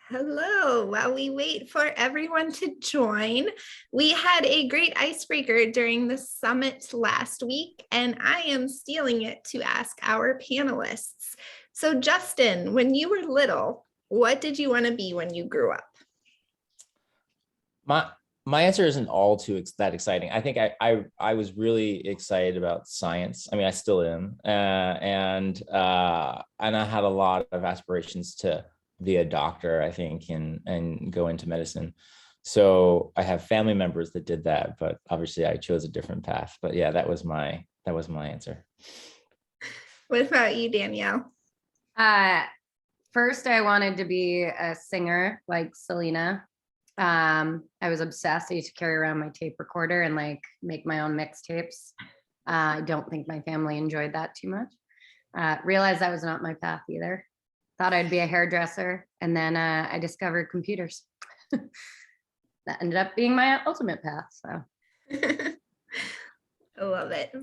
Hello. While we wait for everyone to join, we had a great icebreaker during the summit last week, and I am stealing it to ask our panelists. So, Justin, when you were little, what did you want to be when you grew up? My answer isn't all too that exciting. I think I was really excited about science. I mean, I still am, and I had a lot of aspirations to be a doctor, I think, and go into medicine. So I have family members that did that, but obviously I chose a different path. But yeah, that was my answer. What about you, Danielle? First, I wanted to be a singer like Selena. I was obsessed. I used to carry around my tape recorder and like make my own mixtapes. I don't think my family enjoyed that too much. Realized that was not my path either. Thought I'd be a hairdresser, and then I discovered computers. That ended up being my ultimate path. So I love it.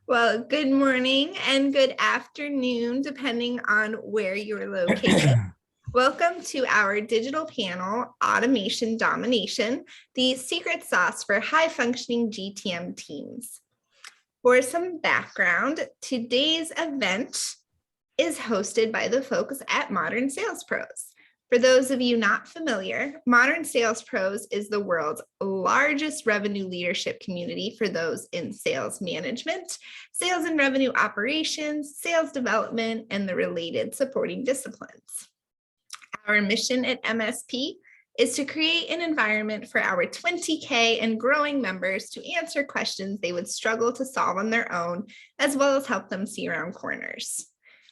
Well, good morning and good afternoon, depending on where you're located. Welcome to our digital panel, Automation Domination, the secret sauce for high-functioning GTM teams. For some background, today's event is hosted by the folks at Modern Sales Pros. For those of you not familiar, Modern Sales Pros is the world's largest revenue leadership community for those in sales management, sales and revenue operations, sales development, and the related supporting disciplines. Our mission at MSP is to create an environment for our 20K and growing members to answer questions they would struggle to solve on their own, as well as help them see around corners.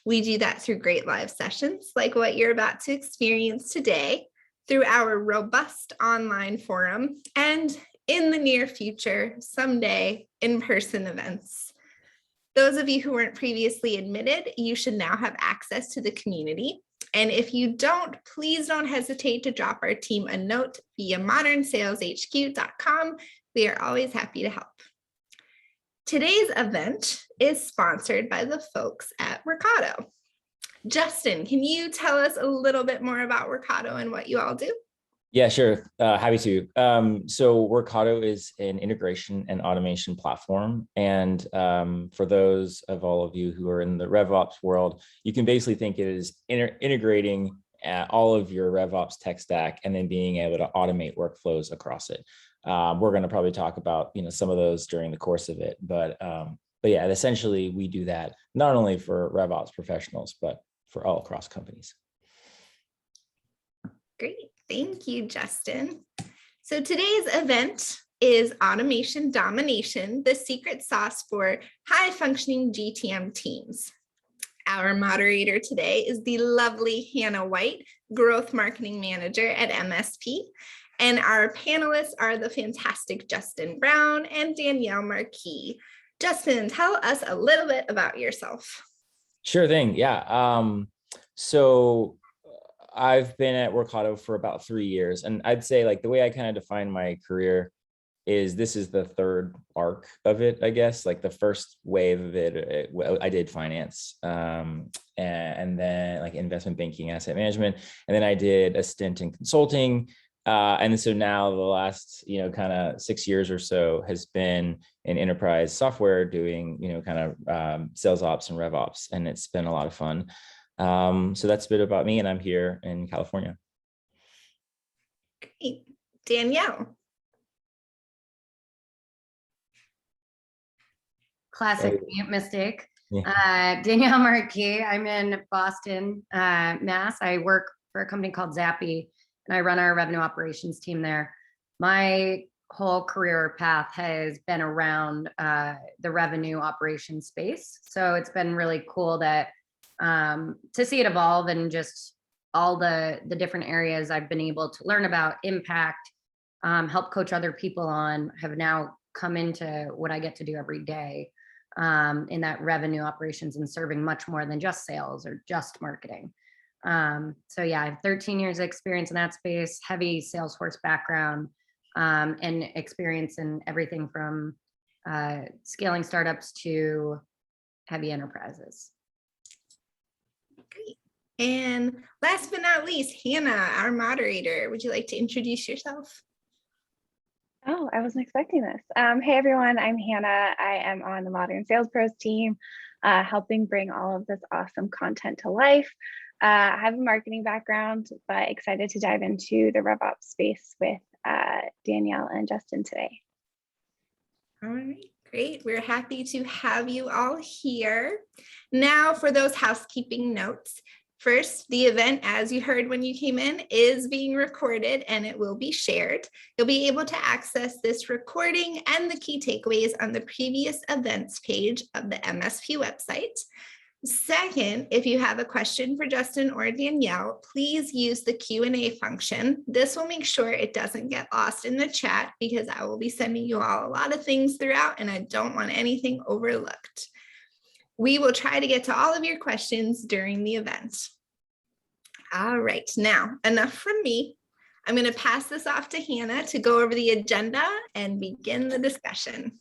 We do that through great live sessions like what you're about to experience today, through our robust online forum, and in the near future, someday, in-person events. Those of you who weren't previously admitted, you should now have access to the community. And if you don't, please don't hesitate to drop our team a note via modernsaleshq.com. We are always happy to help. Today's event is sponsored by the folks at Ricoto. Justin, can you tell us a little bit more about Ricoto and what you all do? Yeah, sure. Happy to. So Ricoto is an integration and automation platform. And for those of all of you who are in the RevOps world, you can basically think it is integrating all of your RevOps tech stack and then being able to automate workflows across it. We're going to probably talk about some of those during the course of it. But yeah, essentially we do that not only for RevOps professionals, but for all across companies. Great. Thank you, Justin. So today's event is Automation Domination, the secret sauce for high-functioning GTM teams. Our moderator today is the lovely Hannah White, Growth Marketing Manager at MSP. And our panelists are the fantastic Justin Brown and Danielle Marquis. Justin, tell us a little bit about yourself. Sure thing. Yeah. So I've been at Ricoto for about 3 years, and I'd say like the way I kind of define my career is this is the third arc of it, I guess. Like the first wave of it, I did finance, and then like investment banking, asset management, and then I did a stint in consulting, and so now the last kind of 6 years or so has been in enterprise software doing kind of sales ops and rev ops, and it's been a lot of fun. So that's a bit about me, and I'm here in California. Great. Danielle. classic mistake. Yeah. Danielle Marquis. I'm in Boston, Mass. I work for a company called Zappy, and I run our revenue operations team there. My whole career path has been around the revenue operations space. So it's been really cool that to see it evolve and just all the different areas I've been able to learn about, impact, help coach other people on, have now come into what I get to do every day in that revenue operations and serving much more than just sales or just marketing. So yeah, I have 13 years of experience in that space, heavy Salesforce background, and experience in everything from scaling startups to heavy enterprises. Great. And last but not least, Hannah, our moderator, would you like to introduce yourself? Oh, I wasn't expecting this. Hey everyone, I'm Hannah. I am on the Modern Sales Pros team, helping bring all of this awesome content to life. I have a marketing background, but excited to dive into the RevOps space with Danielle and Justin today. All right, great. We're happy to have you all here. Now for those housekeeping notes. First, the event, as you heard when you came in, is being recorded and it will be shared. You'll be able to access this recording and the key takeaways on the previous events page of the MSP website. Second, if you have a question for Justin or Danielle, please use the Q&A function. This will make sure it doesn't get lost in the chat because I will be sending you all a lot of things throughout and I don't want anything overlooked. We will try to get to all of your questions during the event. All right, now enough from me. I'm going to pass this off to Hannah to go over the agenda and begin the discussion.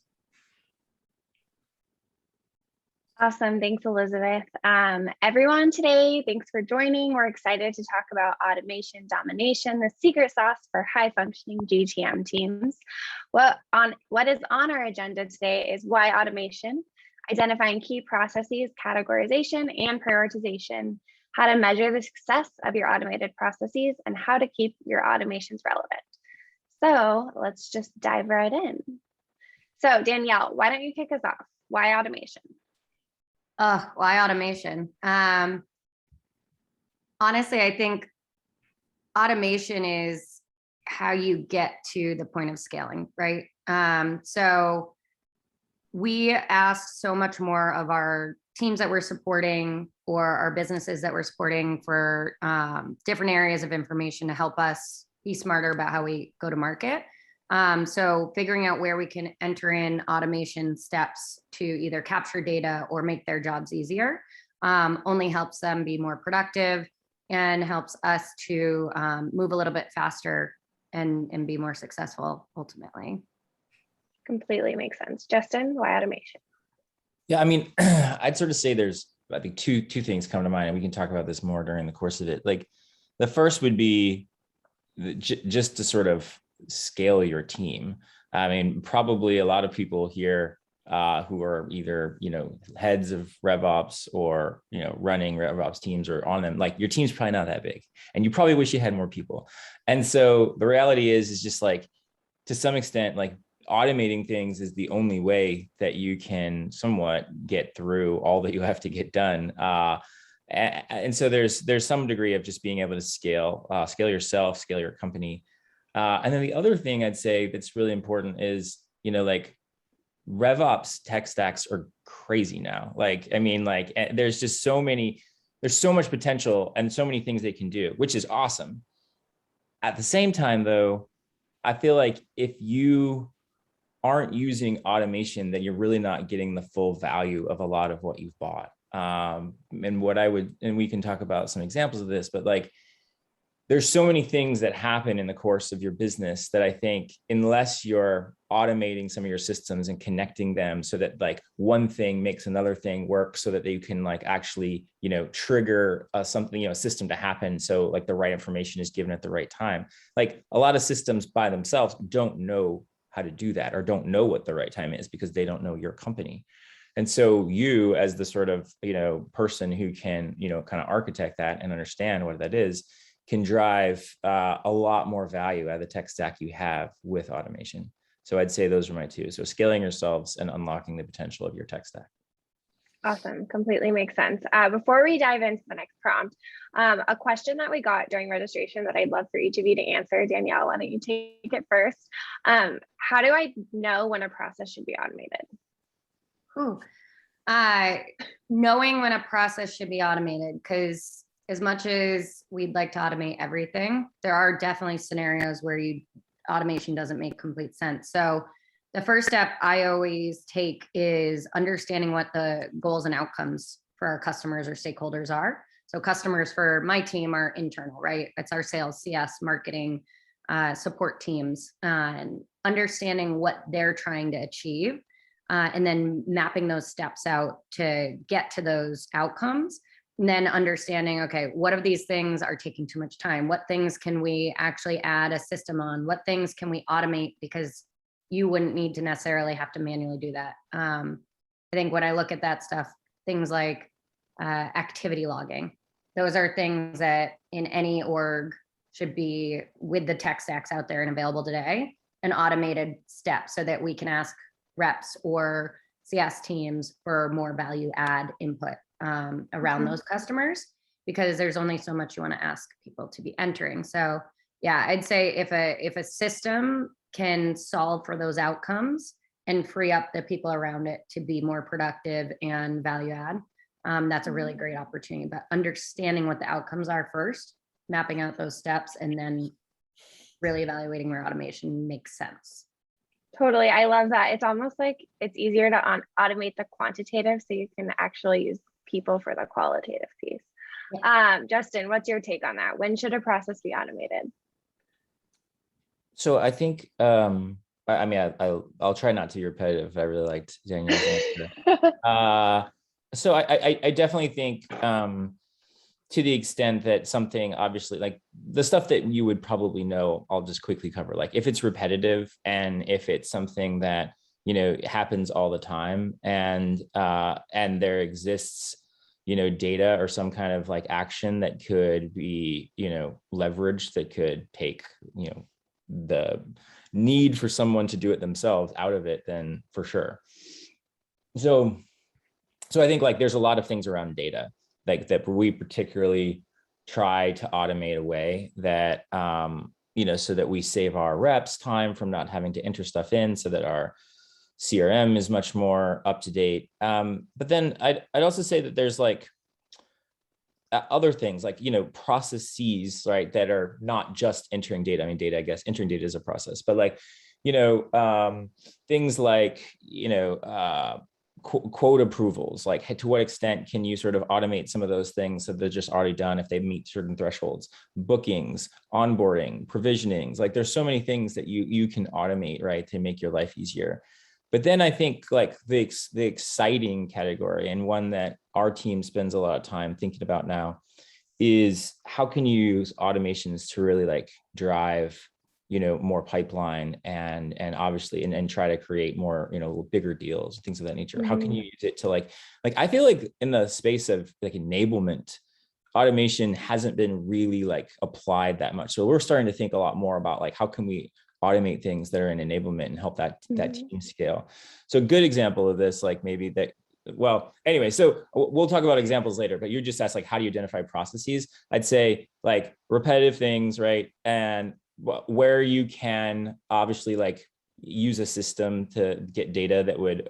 Awesome, thanks Elizabeth. Everyone today, thanks for joining. We're excited to talk about automation domination, the secret sauce for high functioning GTM teams. What is on our agenda today is why automation, identifying key processes, categorization, and prioritization, how to measure the success of your automated processes, and how to keep your automations relevant. So let's just dive right in. So Danielle, why don't you kick us off? Why automation? Why automation? Honestly, I think automation is how you get to the point of scaling, right? So we ask so much more of our teams that we're supporting or our businesses that we're supporting for different areas of information to help us be smarter about how we go to market. So figuring out where we can enter in automation steps to either capture data or make their jobs easier only helps them be more productive and helps us to move a little bit faster and be more successful ultimately. Completely makes sense. Justin, why automation? Yeah, I mean, I'd sort of say there's, I think two things come to mind, and we can talk about this more during the course of it. Like the first would be just to sort of scale your team. I mean, probably a lot of people here who are either, heads of RevOps or, running RevOps teams or on them, like your team's probably not that big and you probably wish you had more people. And so the reality is just like, to some extent, like automating things is the only way that you can somewhat get through all that you have to get done. And so there's some degree of just being able to scale yourself, scale your company. And then the other thing I'd say that's really important is, like RevOps tech stacks are crazy now. Like, I mean, like there's just there's so much potential and so many things they can do, which is awesome. At the same time, though, I feel like if you aren't using automation, then you're really not getting the full value of a lot of what you've bought. And we can talk about some examples of this, but like, there's so many things that happen in the course of your business that I think unless you're automating some of your systems and connecting them so that like one thing makes another thing work so that you can like actually, trigger something, a system to happen. So like the right information is given at the right time. Like a lot of systems by themselves don't know how to do that or don't know what the right time is because they don't know your company. And so you as the sort of, person who can, kind of architect that and understand what that is, can drive a lot more value out of the tech stack you have with automation. So I'd say those are my two. So scaling yourselves and unlocking the potential of your tech stack. Awesome, completely makes sense. Before we dive into the next prompt, a question that we got during registration that I'd love for each of you to answer. Danielle, why don't you take it first? How do I know when a process should be automated? Knowing when a process should be automated, because as much as we'd like to automate everything, there are definitely scenarios where automation doesn't make complete sense. So the first step I always take is understanding what the goals and outcomes for our customers or stakeholders are. So customers for my team are internal, right? It's our sales, CS, marketing, support teams, and understanding what they're trying to achieve, and then mapping those steps out to get to those outcomes. then understanding, okay, what of these things are taking too much time? What things can we actually add a system on? What things can we automate? Because you wouldn't need to necessarily have to manually do that. I think when I look at that stuff, things like activity logging, those are things that in any org should be, with the tech stacks out there and available today, an automated step so that we can ask reps or CS teams for more value add input around those customers, because there's only so much you want to ask people to be entering. So yeah, I'd say if a system can solve for those outcomes and free up the people around it to be more productive and value add, that's a really great opportunity. But understanding what the outcomes are first, mapping out those steps, and then really evaluating where automation makes sense. Totally. I love that. It's almost like it's easier to automate the quantitative so you can actually use people for the qualitative piece. Yeah. Justin, what's your take on that? When should a process be automated? So I think, I mean, I'll try not to be repetitive. I really liked Danielle's answer. So I definitely think, to the extent that something, obviously, like the stuff that you would probably know, I'll just quickly cover. Like if it's repetitive and if it's something that, you know, happens all the time, and there exists, you know, data or some kind of like action that could be, you know, leveraged, that could take, you know, the need for someone to do it themselves out of it, then for sure. So I think like there's a lot of things around data like that we particularly try to automate away that, you know, so that we save our reps time from not having to enter stuff in, so that our CRM is much more up to date. But then I'd also say that there's like other things like, you know, processes, right, that are not just entering data. I mean, data, I guess entering data is a process, but like, you know, things like, you know, quote approvals, like to what extent can you sort of automate some of those things so they're just already done if they meet certain thresholds, bookings, onboarding, provisionings, like there's so many things that you can automate, right, to make your life easier. But then I think like the exciting category, and one that our team spends a lot of time thinking about now, is how can you use automations to really like drive, you know, more pipeline and obviously and try to create more, you know, bigger deals, things of that nature. How can you use it to like I feel like in the space of like enablement, automation hasn't been really like applied that much. So we're starting to think a lot more about like how can we automate things that are in enablement and help that team scale. So a good example of this, like maybe that, well, anyway, so we'll talk about examples later, but you just asked like, how do you identify processes? I'd say like repetitive things, right? And where you can obviously like use a system to get data that would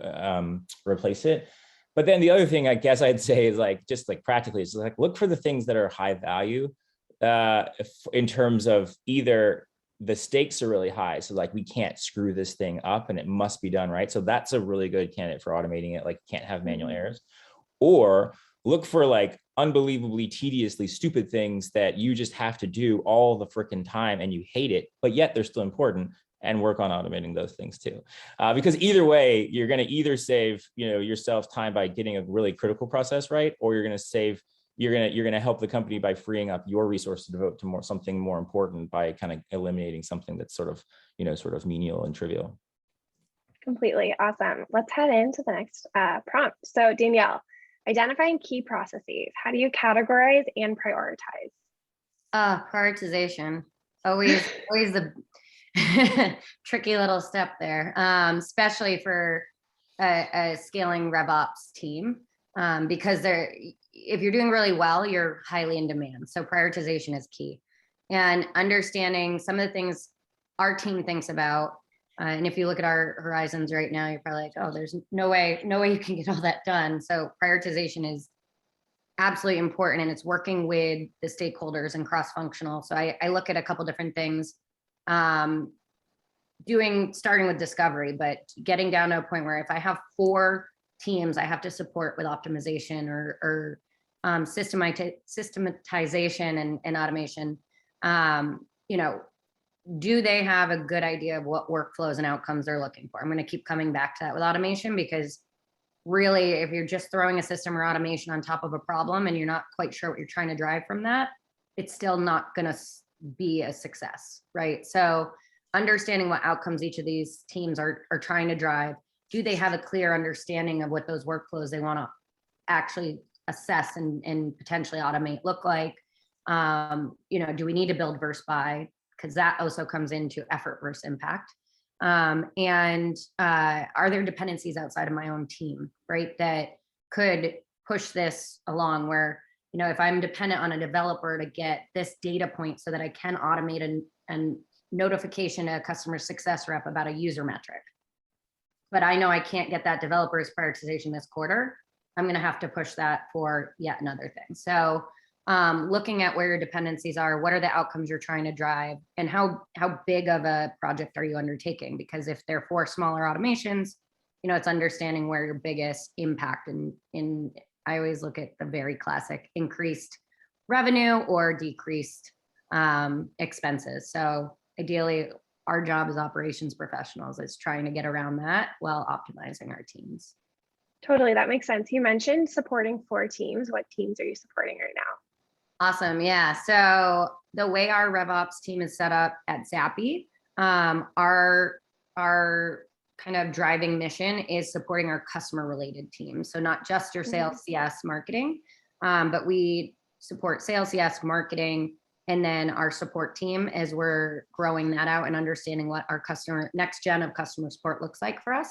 replace it. But then the other thing I guess I'd say is like, just like practically, it's like, look for the things that are high value in terms of either the stakes are really high. So like, we can't screw this thing up and it must be done right. So that's a really good candidate for automating it. Like can't have manual errors. Or look for like unbelievably tediously stupid things that you just have to do all the freaking time and you hate it, but yet they're still important, and work on automating those things too. Because either way, you're going to either save, you know, yourself time by getting a really critical process right, or you're going to save, you're going to help the company by freeing up your resources to devote to something more important by kind of eliminating something that's sort of, you know, sort of menial and trivial. Completely awesome. Let's head into the next prompt. So Danielle, identifying key processes. How do you categorize and prioritize? Prioritization, always the tricky little step there, especially for a scaling RevOps team, because if you're doing really well, you're highly in demand. So prioritization is key, and understanding some of the things our team thinks about. And if you look at our horizons right now, you're probably like, oh, there's no way you can get all that done. So prioritization is absolutely important, and it's working with the stakeholders and cross-functional. So I look at a couple different things, starting with discovery, but getting down to a point where if I have 4 teams I have to support with optimization or systematization and automation, you know, do they have a good idea of what workflows and outcomes they're looking for? I'm going to keep coming back to that with automation, because really, if you're just throwing a system or automation on top of a problem and you're not quite sure what you're trying to drive from that, it's still not going to be a success, right? So understanding what outcomes each of these teams are trying to drive. Do they have a clear understanding of what those workflows they want to actually assess and potentially automate look like? Do we need to build versus buy? Because that also comes into effort versus impact. And are there dependencies outside of my own team, right, that could push this along where, if I'm dependent on a developer to get this data point so that I can automate a notification to a customer success rep about a user metric, but I know I can't get that developer's prioritization this quarter, I'm going to have to push that for yet another thing. So looking at where your dependencies are, what are the outcomes you're trying to drive, and how big of a project are you undertaking? Because if they're for smaller automations, it's understanding where your biggest impact in I always look at the very classic increased revenue or decreased expenses. So ideally, our job as operations professionals is trying to get around that while optimizing our teams. Totally, that makes sense. You mentioned supporting 4 teams. What teams are you supporting right now? Awesome. Yeah. So the way our RevOps team is set up at Zappy, our kind of driving mission is supporting our customer related teams. So not just your sales, CS, marketing, but we support sales, CS, marketing, and then our support team as we're growing that out and understanding what our next gen of customer support looks like for us.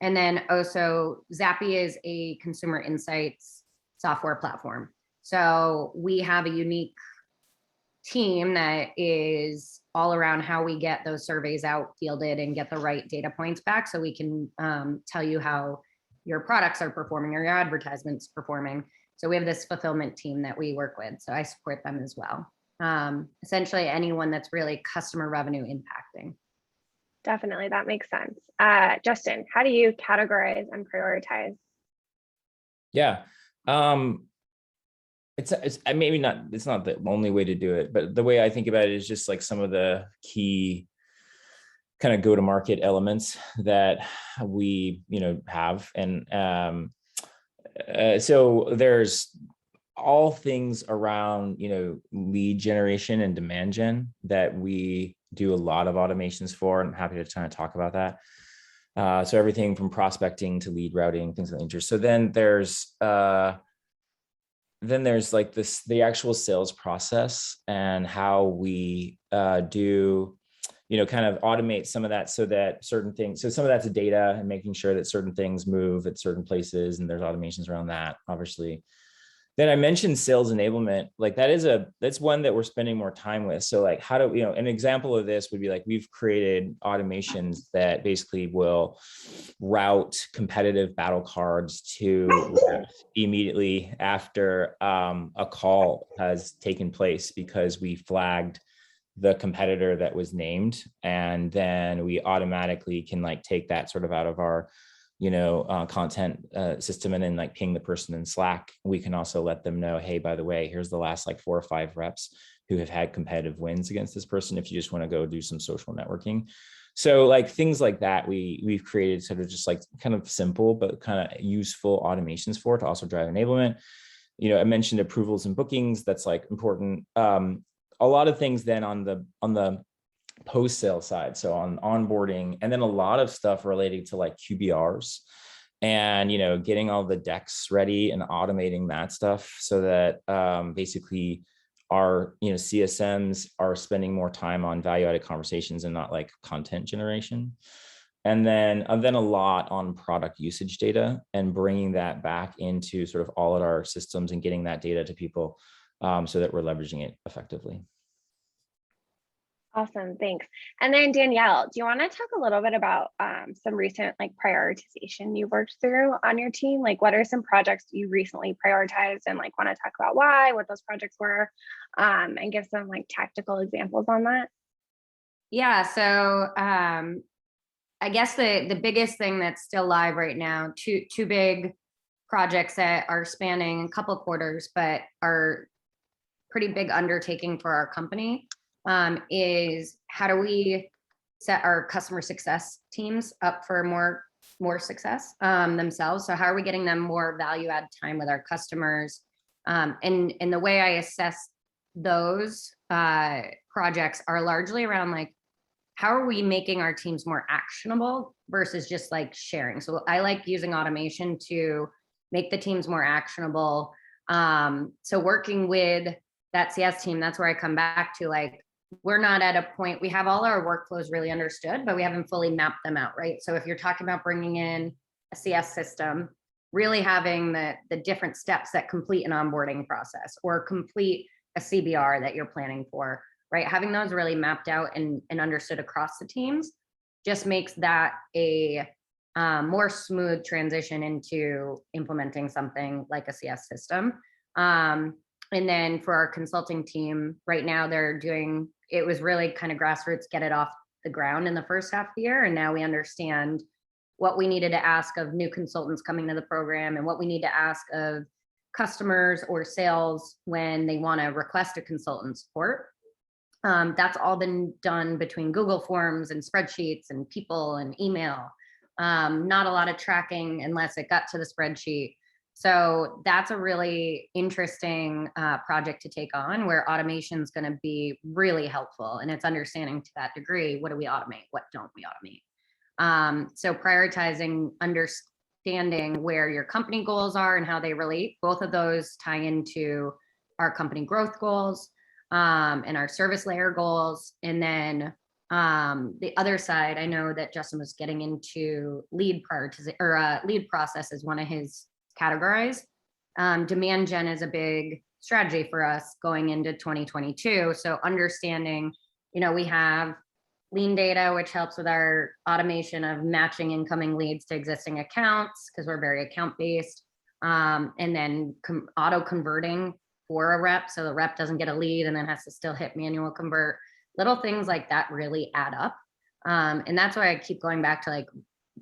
And then also Zappy is a consumer insights software platform. So we have a unique team that is all around how we get those surveys out, fielded, and get the right data points back so we can tell you how your products are performing or your advertisements performing. So we have this fulfillment team that we work with. So I support them as well. Essentially anyone that's really customer revenue impacting. Definitely, that makes sense. Justin, how do you categorize and prioritize? Yeah. It's maybe not, it's not the only way to do it, but the way I think about it is just like some of the key kind of go-to-market elements that we, have. And so there's all things around, lead generation and demand gen that we do a lot of automations for. And I'm happy to kind of talk about that. So everything from prospecting to lead routing, things of that nature. So then there's like the actual sales process and how we do, kind of automate some of that so that certain things, so some of that's data and making sure that certain things move at certain places, and there's automations around that, obviously. Then I mentioned sales enablement. Like that's one that we're spending more time with. So like how do an example of this would be like we've created automations that basically will route competitive battle cards to immediately after a call has taken place because we flagged the competitor that was named, and then we automatically can like take that sort of out of our content system and then like ping the person in Slack. We can also let them know, hey, by the way, here's the last like 4 or 5 reps who have had competitive wins against this person if you just want to go do some social networking. So like things like that, we've created sort of just like kind of simple but kind of useful automations for it to also drive enablement. I mentioned approvals and bookings. That's like important. A lot of things then on the post-sale side, so on onboarding, and then a lot of stuff related to like QBRs and getting all the decks ready and automating that stuff so that basically our CSMs are spending more time on value-added conversations and not like content generation. And then a lot on product usage data and bringing that back into sort of all of our systems and getting that data to people so that we're leveraging it effectively. Awesome, thanks. And then Danielle, do you want to talk a little bit about some recent like prioritization you worked through on your team? Like what are some projects you recently prioritized and like want to talk about why, what those projects were, and give some like tactical examples on that? Yeah, so I guess the biggest thing that's still live right now, two big projects that are spanning a couple of quarters, but are pretty big undertaking for our company. Is how do we set our customer success teams up for more more success themselves. So how are we getting them more value add time with our customers? And the way I assess those projects are largely around like, how are we making our teams more actionable versus just like sharing? So I like using automation to make the teams more actionable. So working with that CS team, that's where I come back to, like, we're not at a point, we have all our workflows really understood, but we haven't fully mapped them out, right? So if you're talking about bringing in a CS system, really having the different steps that complete an onboarding process or complete a CBR that you're planning for, right? Having those really mapped out and understood across the teams just makes that a more smooth transition into implementing something like a CS system. And then for our consulting team, right now they're doing, it was really kind of grassroots, get it off the ground in the first half of the year. And now we understand what we needed to ask of new consultants coming to the program and what we need to ask of customers or sales when they want to request a consultant support. That's all been done between Google Forms and spreadsheets and people and email. Not a lot of tracking unless it got to the spreadsheet. So that's a really interesting project to take on, where automation is going to be really helpful. And it's understanding to that degree, what do we automate? What don't we automate? So prioritizing, understanding where your company goals are and how they relate. Both of those tie into our company growth goals and our service layer goals. And then the other side, I know that Justin was getting into lead prioritization or lead process is one of his categories. Demand gen is a big strategy for us going into 2022. So understanding, we have lean data, which helps with our automation of matching incoming leads to existing accounts, because we're very account based, and then auto converting for a rep. So the rep doesn't get a lead and then has to still hit manual convert. Little things like that really add up. And that's why I keep going back to, like,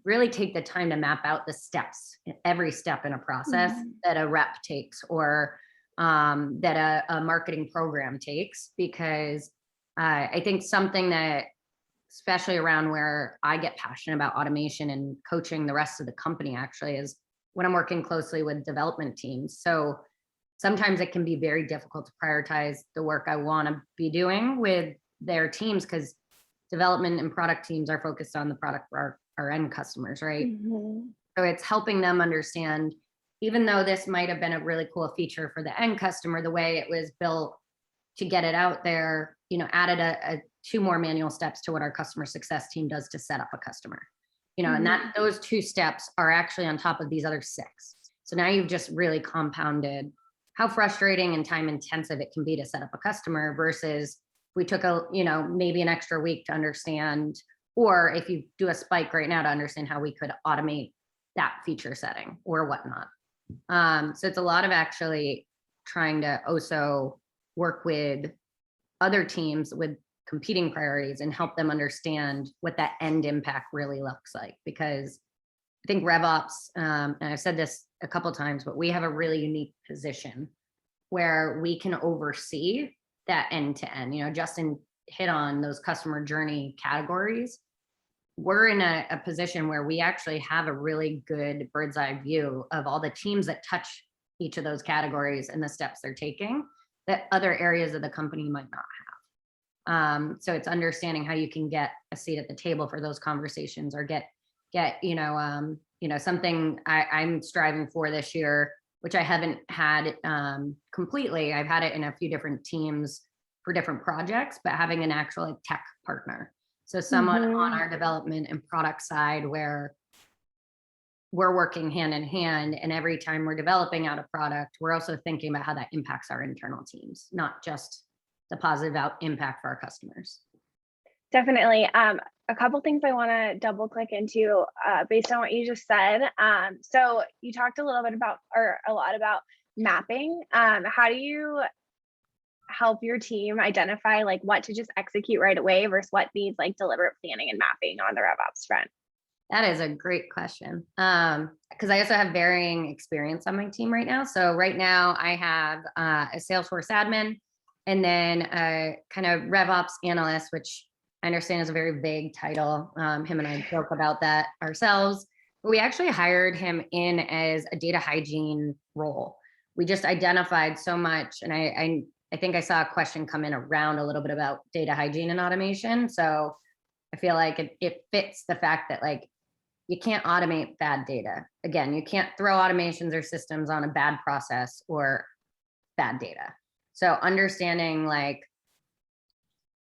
really take the time to map out the steps, every step in a process that a rep takes or that a marketing program takes, because I think something that, especially around where I get passionate about automation and coaching the rest of the company actually, is when I'm working closely with development teams. So sometimes it can be very difficult to prioritize the work I want to be doing with their teams, because development and product teams are focused on the product for our end customers, right? So it's helping them understand, even though this might have been a really cool feature for the end customer, the way it was built to get it out there, added a 2 more manual steps to what our customer success team does to set up a customer, and that those 2 steps are actually on top of these other 6. So now you've just really compounded how frustrating and time intensive it can be to set up a customer, versus we took maybe an extra week to understand, or if you do a spike right now, to understand how we could automate that feature setting or whatnot. So it's a lot of actually trying to also work with other teams with competing priorities and help them understand what that end impact really looks like. Because I think RevOps, and I've said this a couple of times, but we have a really unique position where we can oversee that end to end. Justin hit on those customer journey categories. We're in a position where we actually have a really good bird's eye view of all the teams that touch each of those categories and the steps they're taking that other areas of the company might not have. So it's understanding how you can get a seat at the table for those conversations, or get something I'm striving for this year, which I haven't had completely. I've had it in a few different teams for different projects, but having an actual tech partner. So someone on our development and product side where we're working hand in hand, and every time we're developing out a product, we're also thinking about how that impacts our internal teams, not just the positive impact for our customers. Definitely. A couple things I want to double click into based on what you just said. So you talked a lot about mapping. How do you help your team identify like what to just execute right away versus what needs like deliberate planning and mapping on the RevOps front? That is a great question. Because I also have varying experience on my team right now. So right now I have a Salesforce admin, and then a kind of RevOps analyst, which I understand is a very vague title. Him and I joke about that ourselves. We actually hired him in as a data hygiene role. We just identified so much, and I think I saw a question come in around a little bit about data hygiene and automation. So I feel like it fits the fact that like you can't automate bad data. Again, you can't throw automations or systems on a bad process or bad data. So understanding like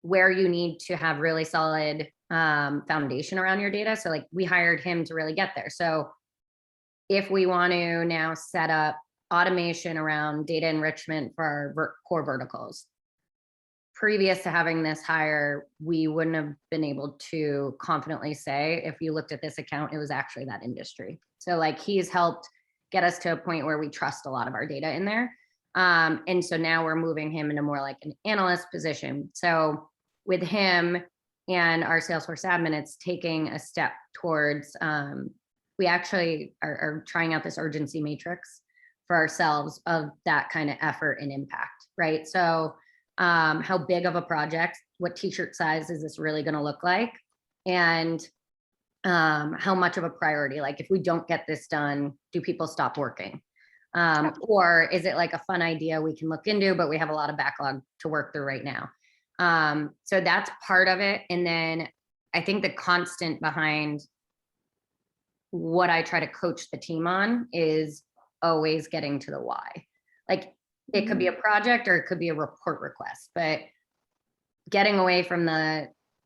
where you need to have really solid foundation around your data. So like we hired him to really get there. So if we want to now set up automation around data enrichment for our core verticals, previous to having this hire, we wouldn't have been able to confidently say, if you looked at this account, it was actually that industry. So like he's helped get us to a point where we trust a lot of our data in there. And so now we're moving him into more like an analyst position. So with him and our Salesforce admin, it's taking a step towards, we actually are trying out this urgency matrix for ourselves of that kind of effort and impact, right? So how big of a project, what t-shirt size is this really gonna look like? And how much of a priority, like if we don't get this done, do people stop working? Or is it like a fun idea we can look into, but we have a lot of backlog to work through right now? So that's part of it. And then I think the constant behind what I try to coach the team on is always getting to the why. Like it could be a project or it could be a report request, but getting away from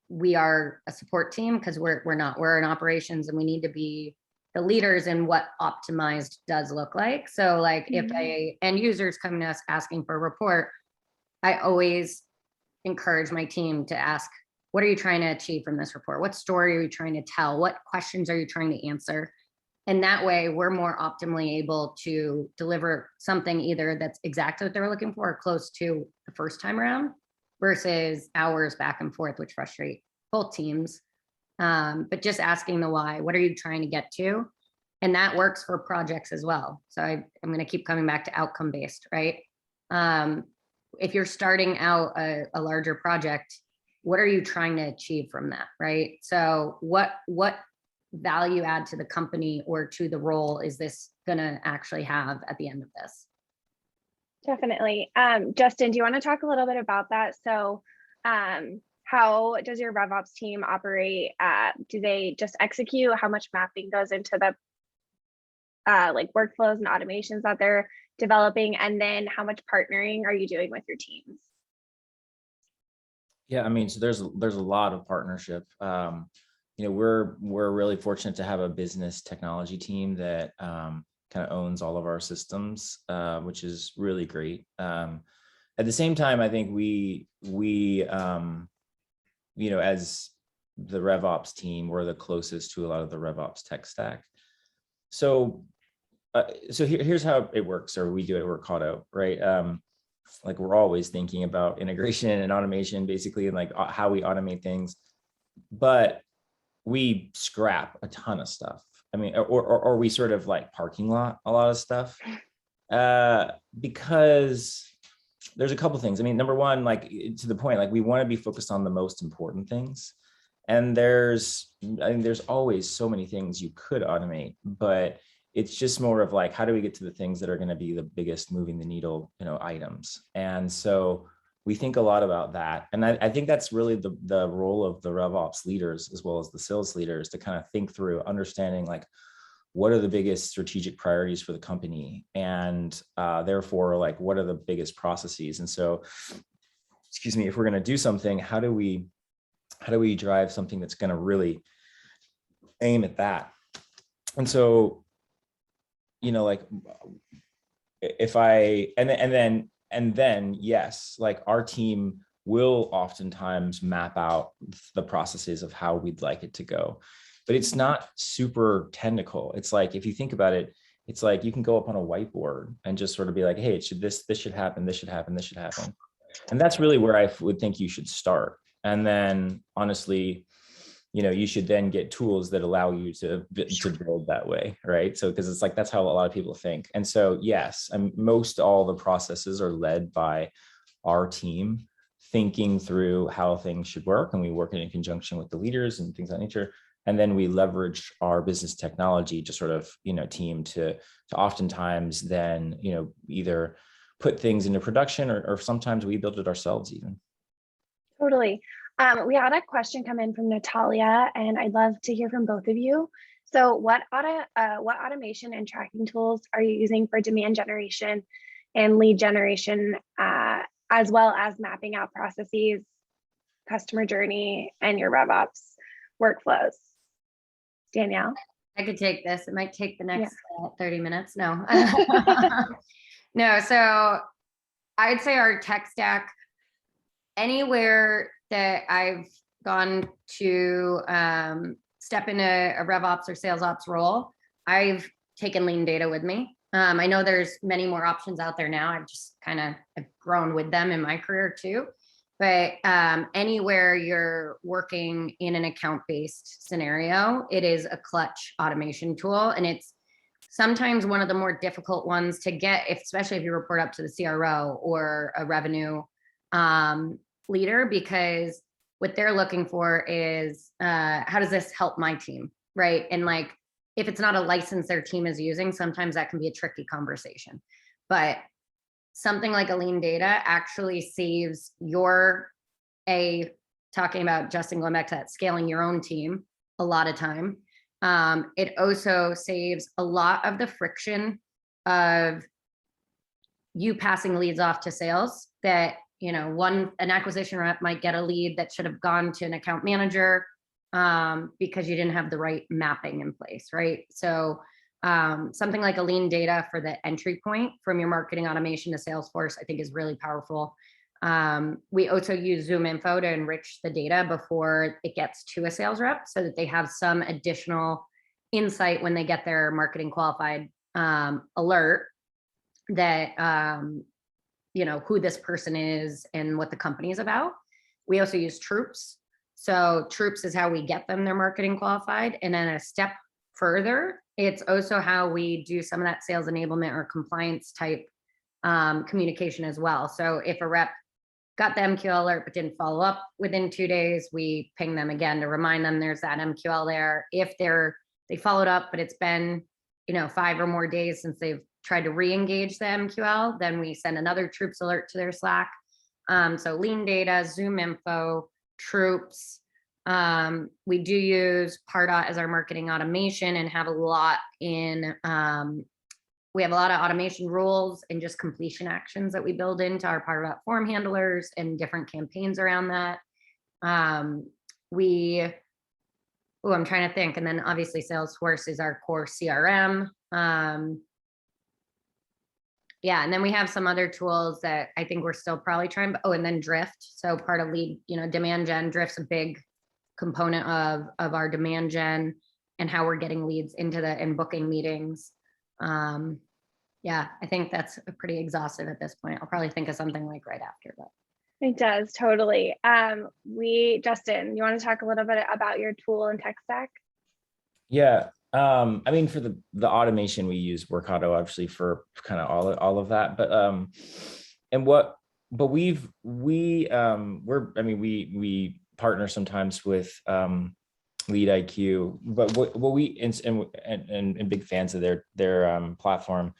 we are a support team, because we're not, we're in operations and we need to be the leaders in what optimized does look like. So like if a end user is coming to us asking for a report, I always encourage my team to ask, what are you trying to achieve from this report? What story are you trying to tell? What questions are you trying to answer? And that way we're more optimally able to deliver something either that's exactly what they're looking for or close to the first time around versus hours back and forth, which frustrate both teams. But just asking the why, what are you trying to get to? And that works for projects as well. So I'm going to keep coming back to outcome based, right? If you're starting out a larger project, what are you trying to achieve from that, right? So what value add to the company or to the role is this going to actually have at the end of this? Definitely. Justin, do you want to talk a little bit about that? So how does your RevOps team operate? Do they just execute? How much mapping goes into the like workflows and automations that they're developing? And then how much partnering are you doing with your teams? Yeah, I mean, so there's a lot of partnership. You know, we're really fortunate to have a business technology team that kind of owns all of our systems, which is really great. At the same time, I think we you know, as the RevOps team, we're the closest to a lot of the RevOps tech stack. So here's how it works, or we do it at Ricoto, right? Like we're always thinking about integration and automation, basically, and like how we automate things, but we scrap a ton of stuff. I mean, or we sort of like parking lot a lot of stuff, because there's a couple things. I mean, number one, like to the point, like we want to be focused on the most important things. And I think there's always so many things you could automate, but it's just more of like, how do we get to the things that are going to be the biggest moving the needle, you know, items. And so we think a lot about that. And I think that's really the role of the RevOps leaders, as well as the sales leaders, to kind of think through understanding like, what are the biggest strategic priorities for the company? And therefore, like, what are the biggest processes? And so, excuse me, if we're going to do something, how do we drive something that's going to really aim at that? And so, you know, like if and then yes, like our team will oftentimes map out the processes of how we'd like it to go, but it's not super technical. It's like, if you think about it, it's like you can go up on a whiteboard and just sort of be like, hey, this should happen, this should happen, this should happen. And that's really where I would think you should start. And then honestly, you know, you should then get tools that allow you to build that way, right? So, because it's like, that's how a lot of people think. And so, yes, most all the processes are led by our team thinking through how things should work. And we work in conjunction with the leaders and things of that nature. And then we leverage our business technology to sort of, team to oftentimes then, either put things into production or sometimes we build it ourselves even. Totally. We had a question come in from Natalia, and I'd love to hear from both of you. So what automation and tracking tools are you using for demand generation and lead generation, as well as mapping out processes, customer journey, and your RevOps workflows? Danielle? I could take this. It might take the next 30 minutes. No. No, so I'd say our tech stack, anywhere that I've gone to step into a RevOps or sales ops role, I've taken lean data with me. I know there's many more options out there now. I've just kind of grown with them in my career too. But anywhere you're working in an account-based scenario, it is a clutch automation tool. And it's sometimes one of the more difficult ones to get, especially if you report up to the CRO or a revenue leader, because what they're looking for is, how does this help my team, right? And like, if it's not a license their team is using, sometimes that can be a tricky conversation. But something like a lean data actually saves talking about Justin going back to that, scaling your own team a lot of time. It also saves a lot of the friction of you passing leads off to sales that, an acquisition rep might get a lead that should have gone to an account manager because you didn't have the right mapping in place, right? So something like a lean data for the entry point from your marketing automation to Salesforce, I think is really powerful. We also use ZoomInfo to enrich the data before it gets to a sales rep so that they have some additional insight when they get their marketing qualified alert that, who this person is and what the company is about. We also use Troops. So Troops is how we get them their marketing qualified. And then a step further, it's also how we do some of that sales enablement or compliance type communication as well. So if a rep got the MQL alert but didn't follow up within 2 days, we ping them again to remind them there's that MQL there. If they followed up but it's been 5 or more days since they've tried to re-engage the MQL, then we send another Troops alert to their Slack. So lean data, ZoomInfo, Troops. We do use Pardot as our marketing automation and have a lot in, we have a lot of automation rules and just completion actions that we build into our Pardot form handlers and different campaigns around that. I'm trying to think. And then obviously Salesforce is our core CRM. Yeah, and then we have some other tools that I think we're still probably trying, and then Drift. So part of lead, demand gen, Drift's a big component of our demand gen and how we're getting leads and booking meetings. Yeah, I think that's pretty exhaustive at this point. I'll probably think of something like right after, but. It does, totally. Justin, you want to talk a little bit about your tool and tech stack? Yeah. For the automation, we use Workato obviously for kind of all of that, we partner sometimes with Lead IQ, but what we and big fans of their platform.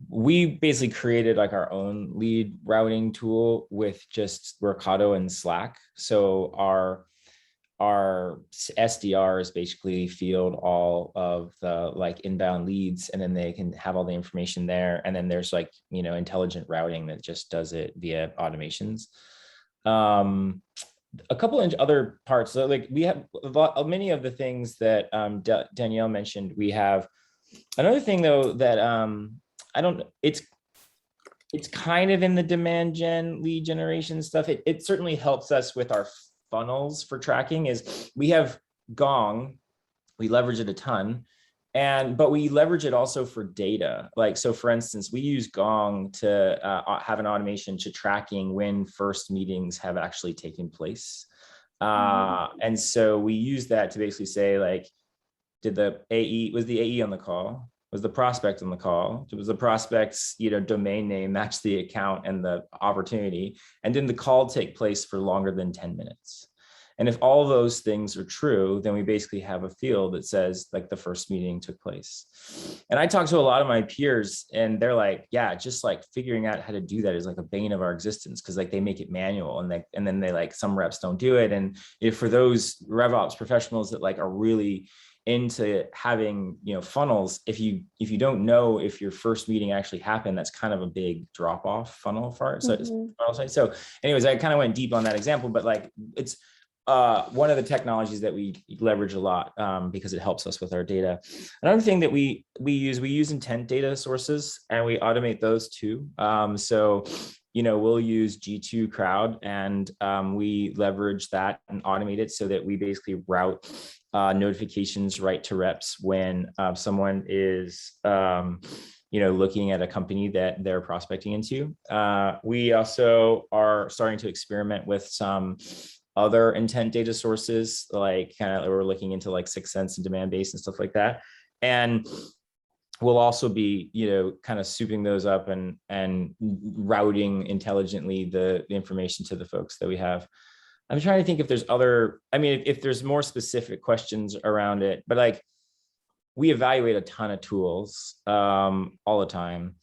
We basically created like our own lead routing tool with just Ricoto and Slack. So our SDRs basically field all of the like inbound leads, and then they can have all the information there. And then there's like, intelligent routing that just does it via automations. A couple of other parts. So like we have many of the things that Danielle mentioned. We have another thing though that it's kind of in the demand gen lead generation stuff. It certainly helps us with our funnels for tracking. Is we have Gong, we leverage it a ton, but we leverage it also for data. Like, so for instance, we use Gong to have an automation to tracking when first meetings have actually taken place. And so we use that to basically say, like, was the AE on the call? Was the prospect on the call? Was the prospect's domain name match the account and the opportunity? And didn't the call take place for longer than 10 minutes? And if all those things are true, then we basically have a field that says like the first meeting took place. And I talk to a lot of my peers and they're like, yeah, just like figuring out how to do that is like a bane of our existence, because like they make it manual and then they like some reps don't do it. And if for those RevOps professionals that like are really into having, you know, funnels, if you don't know if your first meeting actually happened, that's kind of a big drop off funnel for it. So anyways, I kind of went deep on that example, but like it's one of the technologies that we leverage a lot because it helps us with our data. Another thing that we use intent data sources, and we automate those too. So, you know, we'll use G2 Crowd, and we leverage that and automate it so that we basically route notifications right to reps when someone is you know, looking at a company that they're prospecting into. We also are starting to experiment with some other intent data sources, like kind of we're looking into like 6 Sense and demand base and stuff like that. And we'll also be, you know, kind of souping those up and routing intelligently the information to the folks that we have. I'm trying to think if there's other, I mean, if there's more specific questions around it, but like we evaluate a ton of tools all the time.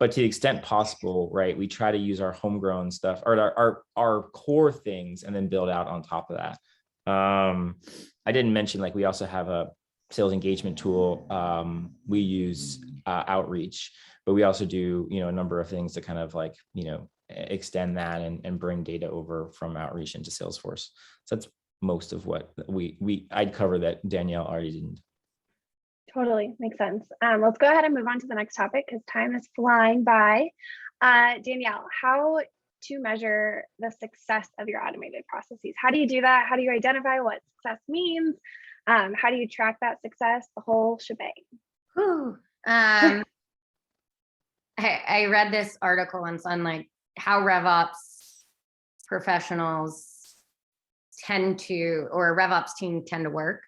But to the extent possible, right, we try to use our homegrown stuff or our core things and then build out on top of that. I didn't mention, like, we also have a sales engagement tool. We use Outreach, but we also do, you know, a number of things to kind of like, you know, extend that and bring data over from Outreach into Salesforce. So that's most of what I'd cover that Danielle already didn't. Totally makes sense. Let's go ahead and move on to the next topic because time is flying by. Danielle, how to measure the success of your automated processes? How do you do that? How do you identify what success means? How do you track that success? The whole shebang. I read this article once on like how RevOps professionals tend to, or a RevOps team tend to work.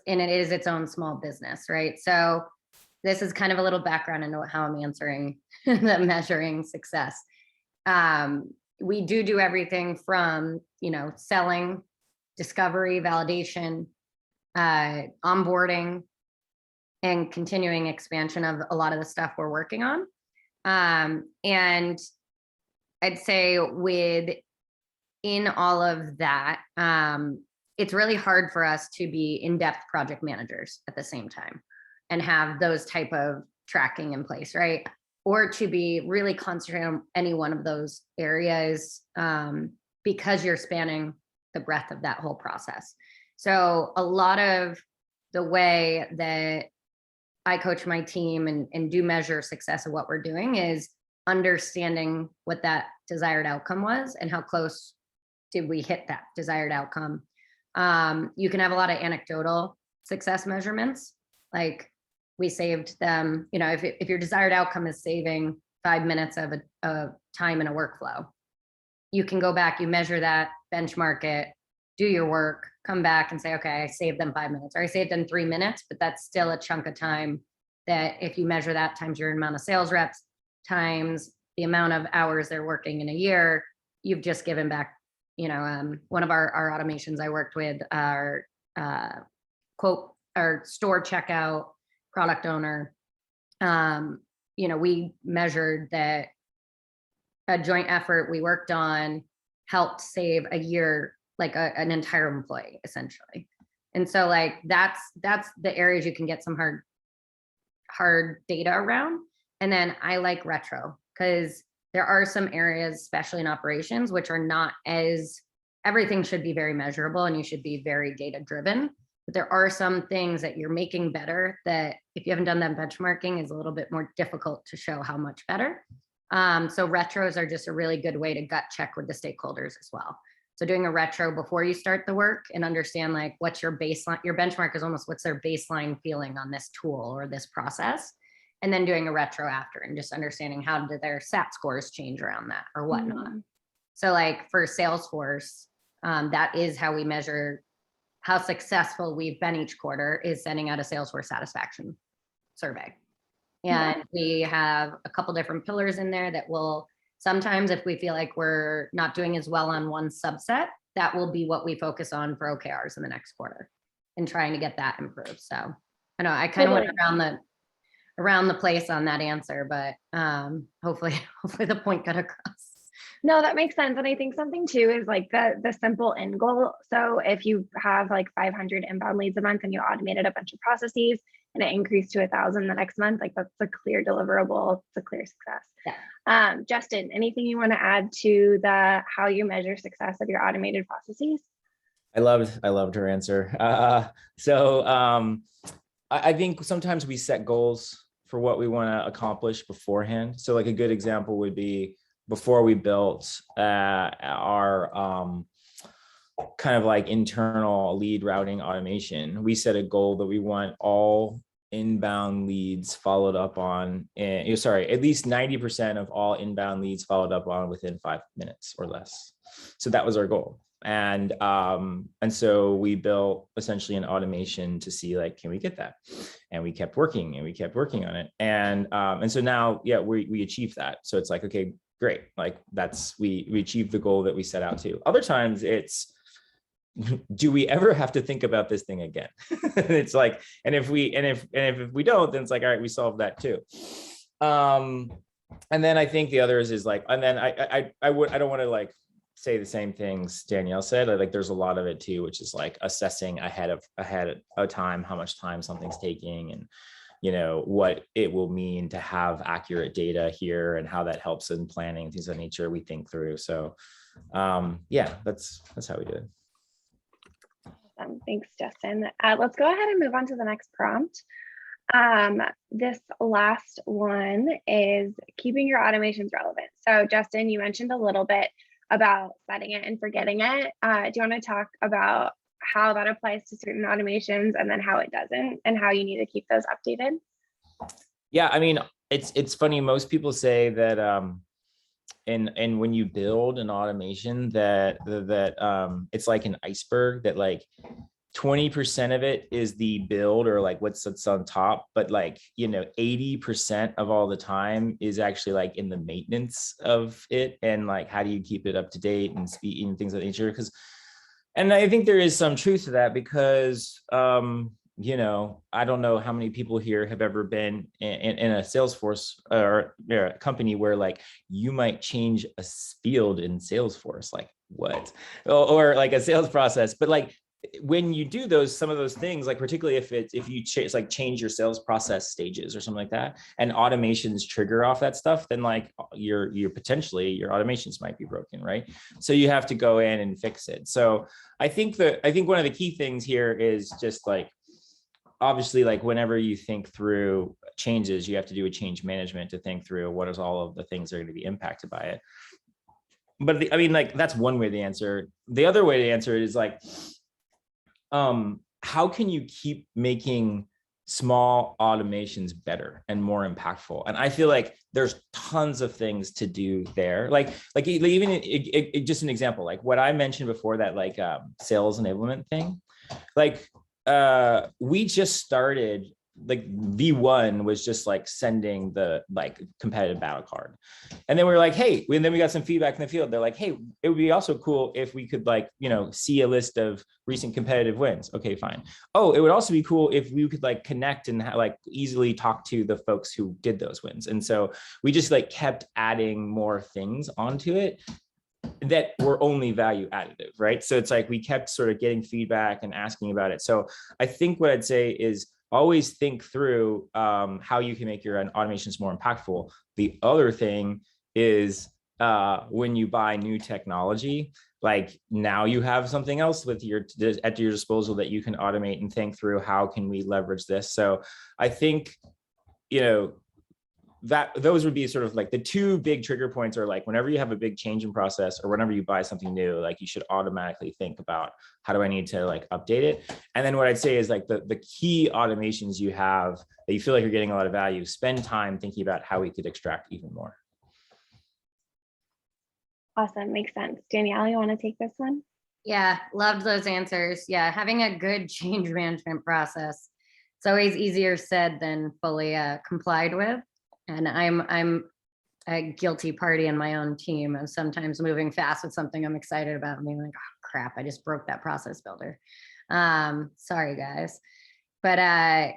And it is its own small business, right? So this is kind of a little background into how I'm answering the measuring success. We do everything from, you know, selling, discovery, validation, onboarding, and continuing expansion of a lot of the stuff we're working on. And I'd say within all of that, it's really hard for us to be in-depth project managers at the same time and have those type of tracking in place, right? Or to be really concentrated on any one of those areas because you're spanning the breadth of that whole process. So a lot of the way that I coach my team and do measure success of what we're doing is understanding what that desired outcome was and how close did we hit that desired outcome. You can have a lot of anecdotal success measurements, like we saved them, you know, if your desired outcome is saving 5 minutes of a time in a workflow, you can go back, you measure that, benchmark it, do your work, come back and say, okay, I saved them 5 minutes, or I saved them 3 minutes, but that's still a chunk of time that if you measure that times your amount of sales reps, times the amount of hours they're working in a year, you've just given back. You know, one of our automations I worked with, our our store checkout product owner, you know, we measured that a joint effort we worked on helped save a year, like an entire employee essentially. And so like, that's the areas you can get some hard data around. And then I like retro because there are some areas, especially in operations, which are not as, everything should be very measurable and you should be very data driven. But there are some things that you're making better that if you haven't done that benchmarking is a little bit more difficult to show how much better. So retros are just a really good way to gut check with the stakeholders as well. So doing a retro before you start the work and understand like what's your baseline, your benchmark is almost what's their baseline feeling on this tool or this process. And then doing a retro after and just understanding how did their SAT scores change around that or whatnot. So like for Salesforce, that is how we measure how successful we've been each quarter is sending out a Salesforce satisfaction survey. And we have a couple different pillars in there that will sometimes, if we feel like we're not doing as well on one subset, that will be what we focus on for OKRs in the next quarter and trying to get that improved. So I know I kind of went around the place on that answer, but hopefully the point got across. No, that makes sense. And I think something too is like the simple end goal. So if you have like 500 inbound leads a month and you automated a bunch of processes and it increased to 1,000 the next month, like that's a clear deliverable. It's a clear success. Yeah. Justin, anything you want to add to the how you measure success of your automated processes? I loved her answer. I think sometimes we set goals for what we want to accomplish beforehand. So like a good example would be before we built our kind of like internal lead routing automation, we set a goal that we want all inbound leads followed up on, at least 90% of all inbound leads followed up on within 5 minutes or less. So that was our goal. And so we built essentially an automation to see like, can we get that? And we kept working on it. And so now, yeah, we achieved that. So it's like, okay, great. Like we achieved the goal that we set out to. Other times it's, do we ever have to think about this thing again? It's like, and if we don't, then it's like, all right, we solved that too. And then I think the others is like, and then I don't want to like say the same things Danielle said. Like there's a lot of it too, which is like assessing ahead of time, how much time something's taking, and you know what it will mean to have accurate data here and how that helps in planning, things of that nature we think through. So yeah, that's how we do it. Thanks, Justin. Let's go ahead and move on to the next prompt. This last one is keeping your automations relevant. So Justin, you mentioned a little bit about setting it and forgetting it. Do you want to talk about how that applies to certain automations and then how it doesn't and how you need to keep those updated? Yeah, I mean, it's funny. Most people say that and when you build an automation that it's like an iceberg, that like 20% of it is the build or like what sits on top, but like, you know, 80% of all the time is actually like in the maintenance of it, and like how do you keep it up to date and speed and things of that nature. And I think there is some truth to that, because you know, I don't know how many people here have ever been in a Salesforce or a company where like you might change a field in Salesforce, like what, or like a sales process. But like when you do some of those things, like particularly if you change your sales process stages or something like that, and automations trigger off that stuff, then like your automations might be broken, right? So you have to go in and fix it. So I think one of the key things here is just like, obviously, like whenever you think through changes, you have to do a change management to think through what is all of the things that are going to be impacted by it. But I mean, like that's one way to answer. The other way to answer it is like, how can you keep making small automations better and more impactful? And I feel like there's tons of things to do there. Like even just an example, like what I mentioned before, that like sales enablement thing, like we just started, like V1 was just like sending the like competitive battle card. And then we were like, hey, and then we got some feedback in the field. They're like, hey, it would be also cool if we could like, you know, see a list of recent competitive wins. Okay, fine. Oh, it would also be cool if we could like connect and like easily talk to the folks who did those wins. And so we just like kept adding more things onto it that were only value additive, right? So it's like we kept sort of getting feedback and asking about it. So I think what I'd say is always think through how you can make your automations more impactful. The other thing is when you buy new technology, like now you have something else at your disposal that you can automate and think through how can we leverage this. So I think, you know, that those would be sort of like the two big trigger points, are like whenever you have a big change in process or whenever you buy something new, like you should automatically think about how do I need to like update it. And then what I'd say is like the key automations you have that you feel like you're getting a lot of value, spend time thinking about how we could extract even more. Awesome, makes sense. Danielle, you want to take this one? Yeah, loved those answers. Yeah, having a good change management process. It's always easier said than fully complied with. And I'm a guilty party in my own team of sometimes moving fast with something I'm excited about and being like, oh crap, I just broke that process builder. Sorry guys. But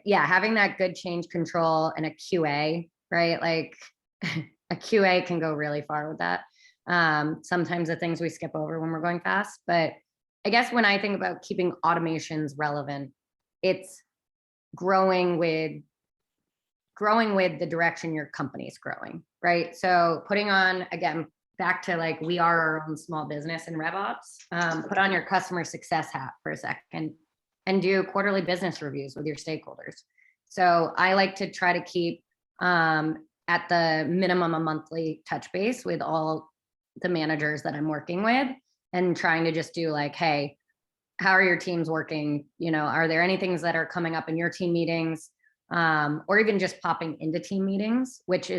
yeah, having that good change control and a QA, right? Like a QA can go really far with that. Sometimes the things we skip over when we're going fast, but I guess when I think about keeping automations relevant, it's growing with the direction your company's growing, right? So putting on, again, back to like, we are our own small business in RevOps, put on your customer success hat for a second and do quarterly business reviews with your stakeholders. So I like to try to keep at the minimum a monthly touch base with all the managers that I'm working with and trying to just do like, hey, how are your teams working? You know, are there any things that are coming up in your team meetings? Or even just popping into team meetings, which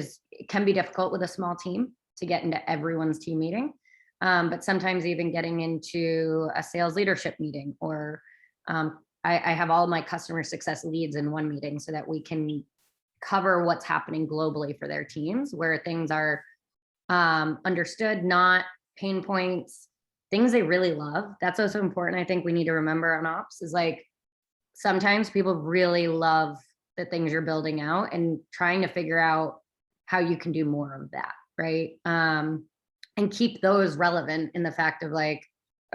can be difficult with a small team to get into everyone's team meeting. But sometimes even getting into a sales leadership meeting, or I have all my customer success leads in one meeting so that we can cover what's happening globally for their teams, where things are understood, not pain points, things they really love. That's also important. I think we need to remember on ops is like, sometimes people really love the things you're building out and trying to figure out how you can do more of that, right? And keep those relevant in the fact of like,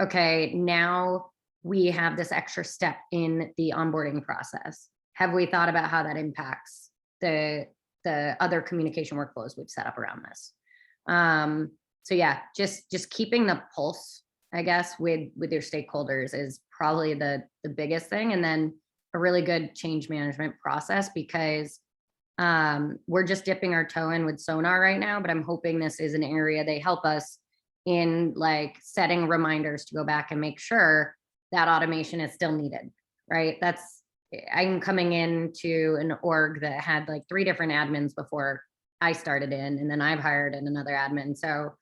okay, now we have this extra step in the onboarding process. Have we thought about how that impacts the other communication workflows we've set up around this? So yeah, just keeping the pulse, I guess, with your stakeholders is probably the biggest thing. And then a really good change management process, because we're just dipping our toe in with Sonar right now, but I'm hoping this is an area they help us in, like setting reminders to go back and make sure that automation is still needed, right? I'm coming into an org that had like 3 different admins before I started in, and then I've hired in another admin. So,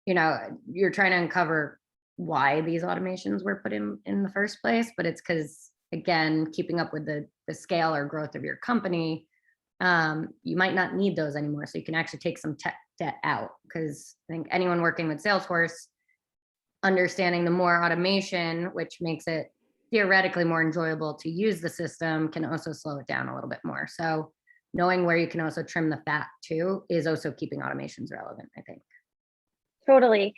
you know, you're trying to uncover why these automations were put in the first place, but it's because, again, keeping up with the scale or growth of your company, you might not need those anymore. So you can actually take some tech debt out, because I think anyone working with Salesforce, understanding the more automation, which makes it theoretically more enjoyable to use the system, can also slow it down a little bit more. So knowing where you can also trim the fat too is also keeping automations relevant, I think. Totally.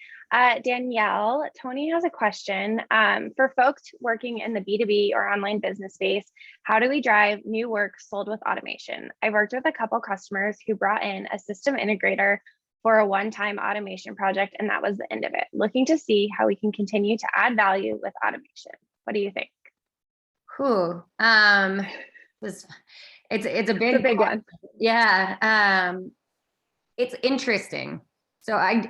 Danielle, Tony has a question. For folks working in the B2B or online business space, how do we drive new work sold with automation? I've worked with a couple customers who brought in a system integrator for a one-time automation project, and that was the end of it. Looking to see how we can continue to add value with automation. What do you think? Cool. It's a big one. Yeah. It's interesting. So I've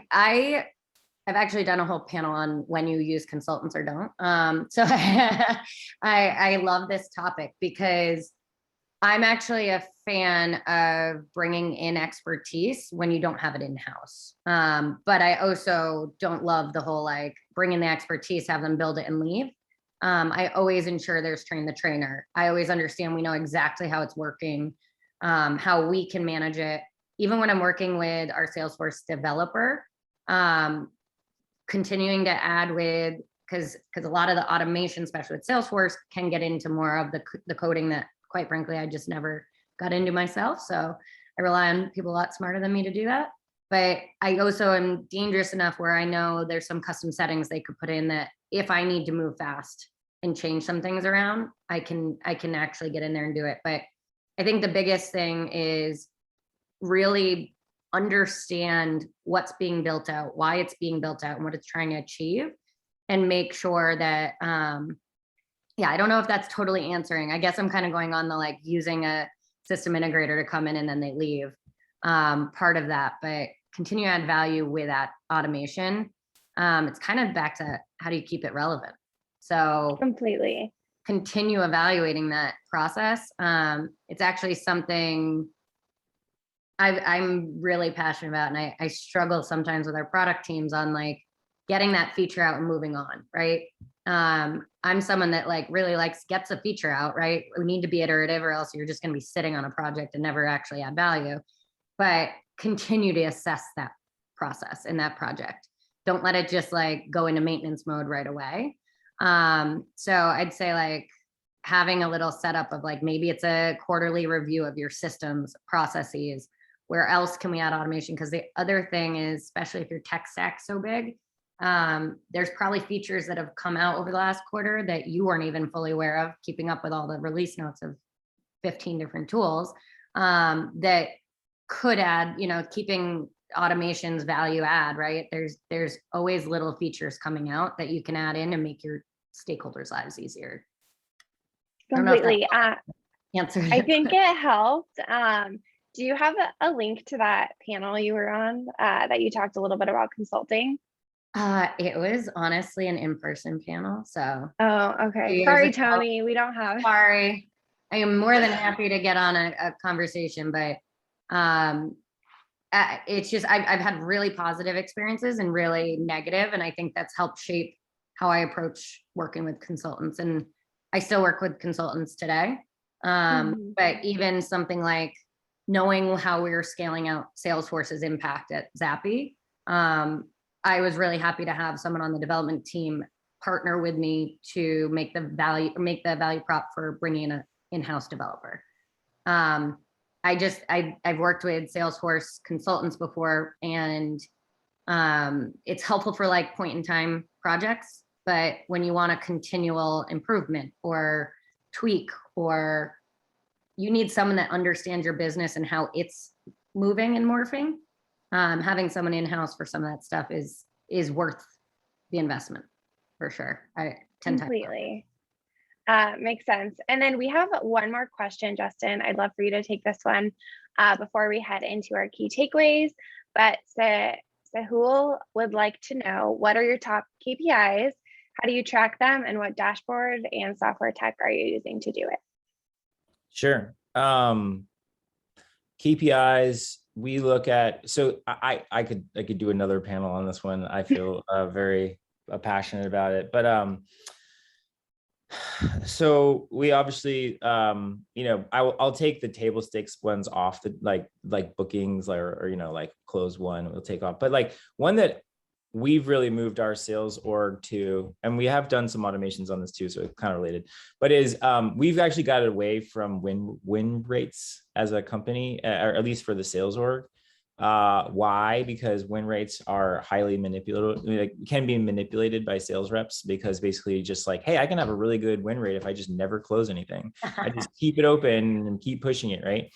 actually done a whole panel on when you use consultants or don't. So I love this topic because I'm actually a fan of bringing in expertise when you don't have it in-house. But I also don't love the whole like bring in the expertise, have them build it and leave. I always ensure there's train the trainer. I always understand we know exactly how it's working, how we can manage it. Even when I'm working with our Salesforce developer, continuing to add with, because a lot of the automation, especially with Salesforce, can get into more of the coding that, quite frankly, I just never got into myself. So I rely on people a lot smarter than me to do that. But I also am dangerous enough where I know there's some custom settings they could put in that if I need to move fast and change some things around, I can actually get in there and do it. But I think the biggest thing is really understand what's being built out, why it's being built out, and what it's trying to achieve, and make sure that yeah, I don't know if that's totally answering. I guess I'm kind of going on the like using a system integrator to come in and then they leave part of that, but continue to add value with that automation. It's kind of back to how do you keep it relevant? So Completely. Continue evaluating that process. It's actually something I'm really passionate about, and I struggle sometimes with our product teams on like getting that feature out and moving on, right? I'm someone that like really gets a feature out, right? We need to be iterative or else you're just going to be sitting on a project and never actually add value, but continue to assess that process in that project. don't let it just like go into maintenance mode right away. So I'd say like having a little setup of like, maybe it's a quarterly review of your systems, processes, where else can we add automation? Because the other thing is, especially if your tech stack's so big, there's probably features that have come out over the last quarter that you weren't even fully aware of, keeping up with all the release notes of 15 different tools, that could add, keeping automation's value add, right? There's always little features coming out that you can add in and make your stakeholders' lives easier. Completely. Answer. I think it helped. Do you have a link to that panel you were on that you talked a little bit about consulting? It was honestly an in-person panel. So. Oh, okay. Sorry, Tony, we don't have. Sorry. I am more than happy to get on a conversation, but it's just, I've had really positive experiences and really negative, and I think that's helped shape how I approach working with consultants. And I still work with consultants today. But even something like knowing how we were scaling out Salesforce's impact at Zappy, I was really happy to have someone on the development team partner with me to make the value prop for bringing in an in-house developer. I've worked with Salesforce consultants before, and it's helpful for like point in time projects, but when you want a continual improvement or tweak, or you need someone that understands your business and how it's moving and morphing, having someone in-house for some of that stuff is worth the investment for sure. 10 Completely. Makes sense. And then we have one more question, Justin. I'd love for you to take this one before we head into our key takeaways. But Sahul would like to know, what are your top KPIs? How do you track them? And what dashboard and software tech are you using to do it? Sure. KPIs, we look at, so I could do another panel on this one. I feel very passionate about it, but so we obviously, I'll take the table stakes ones off, the like bookings or like close one we'll take off, but like one that we've really moved our sales org to, and we have done some automations on this too, so it's kind of related, but is we've actually got it away from win rates as a company, or at least for the sales org. Why? Because win rates are highly manipulated, can be manipulated by sales reps, because basically just like, hey, I can have a really good win rate if I just never close anything. I just keep it open and keep pushing it, right?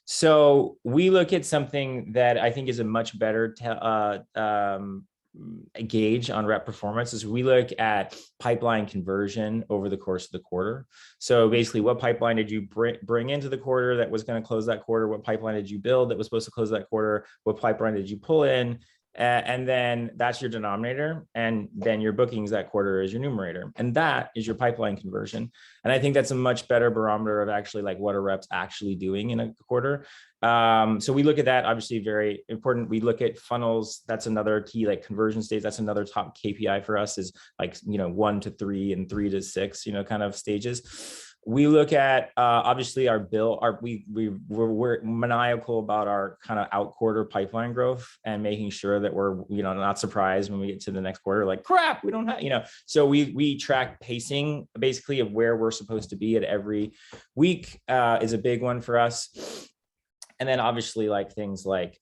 So we look at something that I think is a much better gauge on rep performance, is we look at pipeline conversion over the course of the quarter. So basically, what pipeline did you bring into the quarter that was going to close that quarter? What pipeline did you build that was supposed to close that quarter? What pipeline did you pull in? And then that's your denominator, and then your bookings that quarter is your numerator, and that is your pipeline conversion. And I think that's a much better barometer of actually like what are reps actually doing in a quarter. So we look at that, obviously very important. We look at funnels. That's another key, like conversion stages. That's another top KPI for us, is like 1 to 3 and 3 to 6, kind of stages. We look at obviously our bill. We're maniacal about our kind of out quarter pipeline growth, and making sure that we're not surprised when we get to the next quarter, like crap, we don't have So we track pacing basically of where we're supposed to be at every week, is a big one for us. And then obviously like things like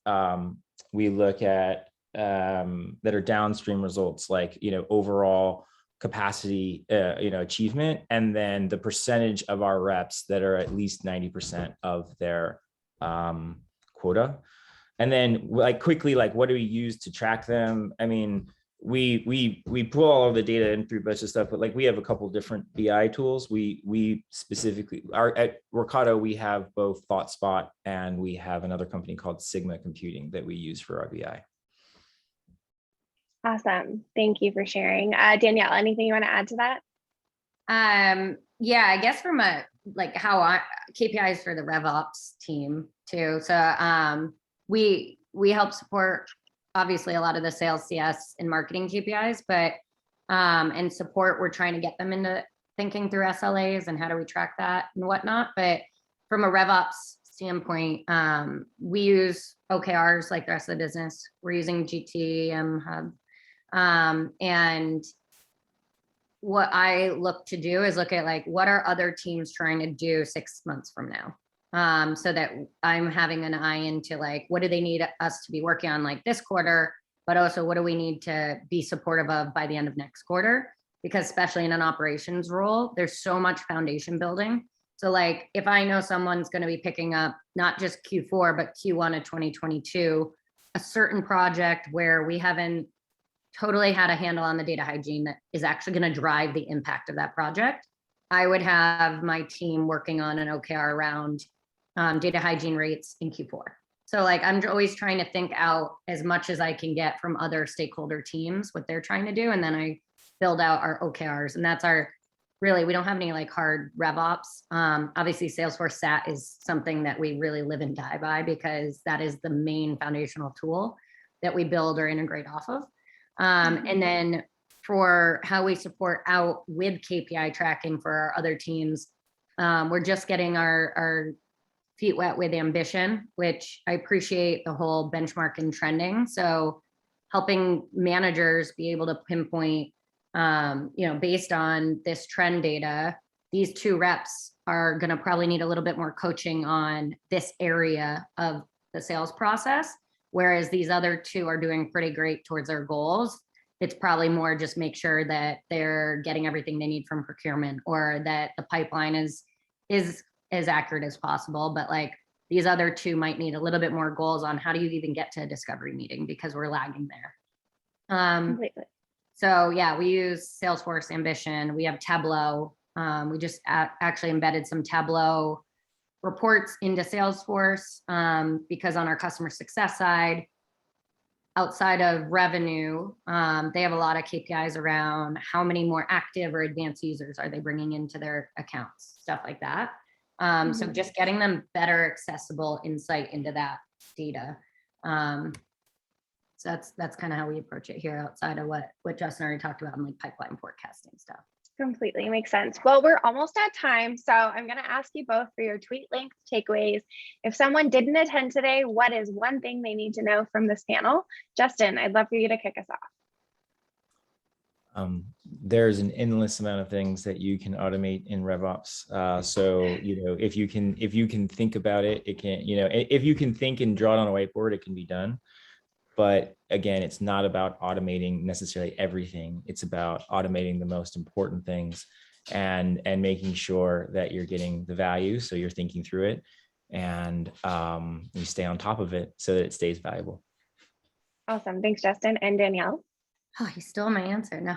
we look at that are downstream results, like overall capacity, achievement, and then the percentage of our reps that are at least 90% of their quota. And then like quickly, like what do we use to track them? I mean, we pull all of the data in through a bunch of stuff, but like we have a couple different BI tools. We specifically at Ricoto, we have both ThoughtSpot, and we have another company called Sigma Computing that we use for our BI. Awesome. Thank you for sharing. Danielle, anything you want to add to that? Yeah, I guess from KPIs for the RevOps team too. So we help support obviously a lot of the sales, CS, and marketing KPIs, but and support, we're trying to get them into thinking through SLAs and how do we track that and whatnot. But from a RevOps standpoint, we use OKRs like the rest of the business. We're using GTM Hub. And what I look to do is look at like, what are other teams trying to do 6 months from now? So that I'm having an eye into like, what do they need us to be working on like this quarter, but also what do we need to be supportive of by the end of next quarter? Because especially in an operations role, there's so much foundation building. So like, if I know someone's going to be picking up not just Q4, but Q1 of 2022, a certain project where we haven't totally had a handle on the data hygiene that is actually going to drive the impact of that project, I would have my team working on an OKR around data hygiene rates in Q4. So like, I'm always trying to think out as much as I can get from other stakeholder teams, what they're trying to do. And then I build out our OKRs, and that's our, really, we don't have any like hard revops. Obviously Salesforce SAT is something that we really live and die by, because that is the main foundational tool that we build or integrate off of. And then for how we support out with KPI tracking for our other teams, we're just getting our feet wet with Ambition, which I appreciate the whole benchmark and trending. So helping managers be able to pinpoint, based on this trend data, these 2 reps are going to probably need a little bit more coaching on this area of the sales process, whereas these other 2 are doing pretty great towards their goals. It's probably more just make sure that they're getting everything they need from procurement, or that the pipeline is as accurate as possible. But like, these other 2 might need a little bit more goals on how do you even get to a discovery meeting, because we're lagging there. Completely. So yeah, we use Salesforce Ambition. We have Tableau. We just actually embedded some Tableau reports into Salesforce, because on our customer success side, outside of revenue, they have a lot of KPIs around how many more active or advanced users are they bringing into their accounts, stuff like that. So just getting them better accessible insight into that data. So that's kind of how we approach it here, outside of what Justin already talked about in like pipeline forecasting stuff. Completely makes sense. Well, we're almost at time, so I'm going to ask you both for your tweet length takeaways. If someone didn't attend today, what is one thing they need to know from this panel? Justin, I'd love for you to kick us off. There's an endless amount of things that you can automate in RevOps. So, if you can think about it, it can, if you can think and draw it on a whiteboard, it can be done. But again, it's not about automating necessarily everything. It's about automating the most important things and making sure that you're getting the value. So you're thinking through it, and you stay on top of it so that it stays valuable. Awesome. Thanks, Justin. And Danielle? Oh, you stole my answer. No.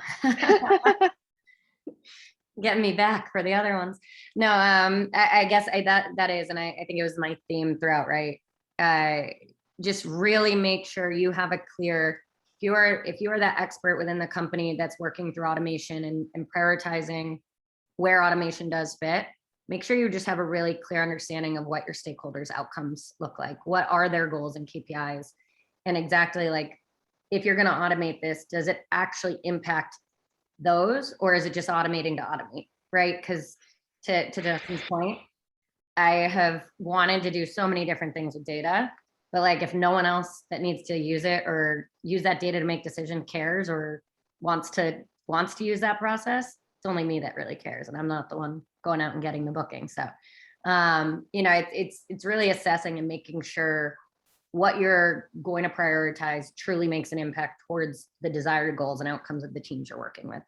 Getting me back for the other ones. No, I guess that is, and I think it was my theme throughout, right? Just really make sure you have a clear, if you are that expert within the company that's working through automation and prioritizing where automation does fit, make sure you just have a really clear understanding of what your stakeholders' outcomes look like. What are their goals and KPIs? And exactly like, if you're going to automate this, does it actually impact those, or is it just automating to automate, right? Because to Justin's point, I have wanted to do so many different things with data, but like, if no one else that needs to use it or use that data to make decisions cares or wants to use that process, it's only me that really cares, and I'm not the one going out and getting the booking. So, it's really assessing and making sure what you're going to prioritize truly makes an impact towards the desired goals and outcomes of the teams you're working with.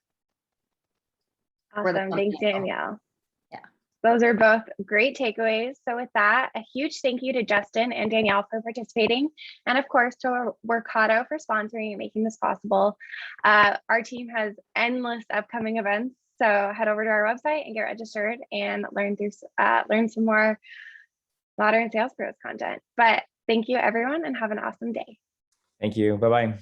Awesome. Thanks, Danielle. Yeah. Those are both great takeaways. So with that, a huge thank you to Justin and Danielle for participating. And of course, to Ricoto for sponsoring and making this possible. Our team has endless upcoming events. So head over to our website and get registered and learn some more modern sales pros content. But thank you, everyone, and have an awesome day. Thank you. Bye-bye.